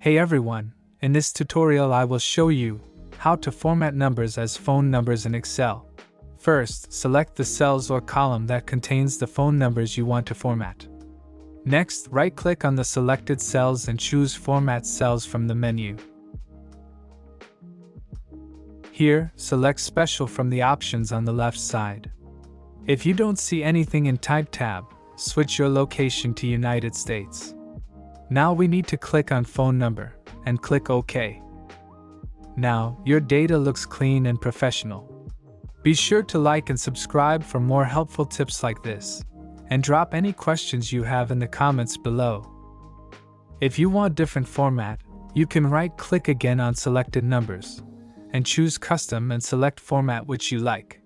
Hey everyone, in this tutorial I will show you how to format numbers as phone numbers in Excel. First, select the cells or column that contains the phone numbers you want to format. Next, right-click on the selected cells and choose Format Cells from the menu. Here, select Special from the options on the left side. If you don't see anything in Type tab, switch your location to United States. Now we need to click on Phone Number, and click OK. Now, your data looks clean and professional. Be sure to like and subscribe for more helpful tips like this, and drop any questions you have in the comments below. If you want different format, you can right-click again on selected numbers, and choose Custom and select format which you like.